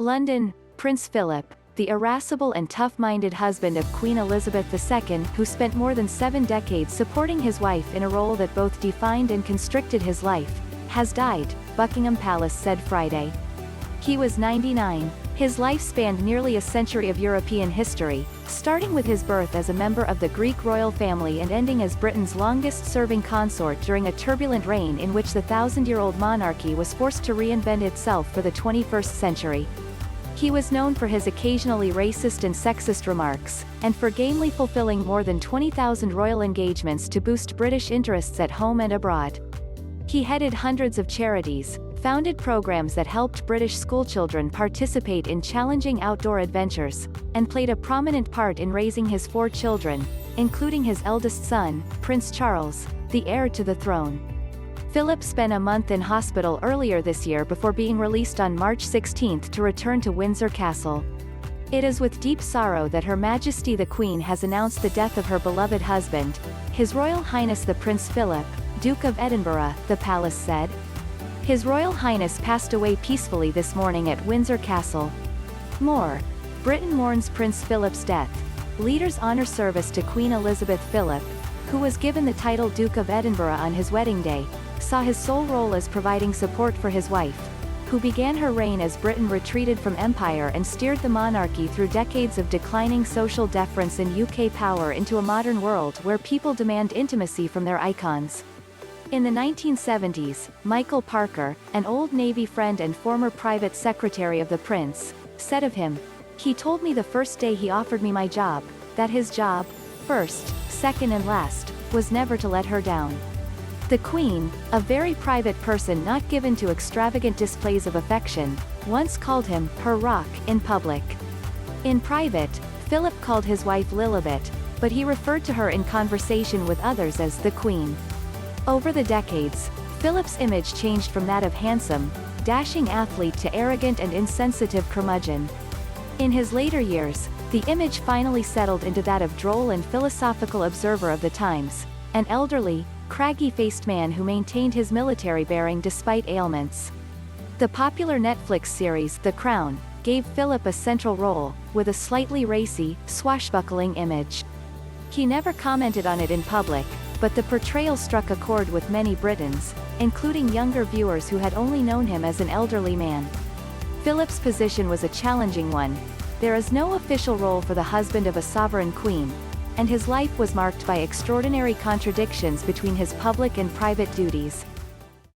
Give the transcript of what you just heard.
London, Prince Philip, the irascible and tough-minded husband of Queen Elizabeth II, who spent more than 7 decades supporting his wife in a role that both defined and constricted his life, has died, Buckingham Palace said Friday. He was 99. His life spanned nearly a century of European history, starting with his birth as a member of the Greek royal family and ending as Britain's longest-serving consort during a turbulent reign in which the thousand-year-old monarchy was forced to reinvent itself for the 21st century. He was known for his occasionally racist and sexist remarks, and for gamely fulfilling more than 20,000 royal engagements to boost British interests at home and abroad. He headed hundreds of charities, founded programs that helped British schoolchildren participate in challenging outdoor adventures, and played a prominent part in raising his 4 children, including his eldest son, Prince Charles, the heir to the throne. Philip spent a month in hospital earlier this year before being released on March 16 to return to Windsor Castle. It is with deep sorrow that Her Majesty the Queen has announced the death of her beloved husband, His Royal Highness the Prince Philip, Duke of Edinburgh, the palace said. His Royal Highness passed away peacefully this morning at Windsor Castle. More. Britain mourns Prince Philip's death. Leaders honor service to Queen ElizabethPhilip, who was given the title Duke of Edinburgh on his wedding day, saw his sole role as providing support for his wife, who began her reign as Britain retreated from empire and steered the monarchy through decades of declining social deference and UK power into a modern world where people demand intimacy from their icons. In the 1970s, Michael Parker, an Old Navy friend and former private secretary of the prince, said of him, "He told me the first day he offered me my job, that his job, first, second and last, was never to let her down." The Queen, a very private person not given to extravagant displays of affection, once called him her rock in public. In private, Philip called his wife Lilibet, but he referred to her in conversation with others as the Queen. Over the decades, Philip's image changed from that of handsome, dashing athlete to arrogant and insensitive curmudgeon. In his later years, the image finally settled into that of droll and philosophical observer of the times, an elderly, craggy-faced man who maintained his military bearing despite ailments. The popular Netflix series The Crown gave Philip a central role, with a slightly racy, swashbuckling image. He never commented on it in public, but the portrayal struck a chord with many Britons, including younger viewers who had only known him as an elderly man. Philip's position was a challenging one. There is no official role for the husband of a sovereign queen, and his life was marked by extraordinary contradictions between his public and private duties.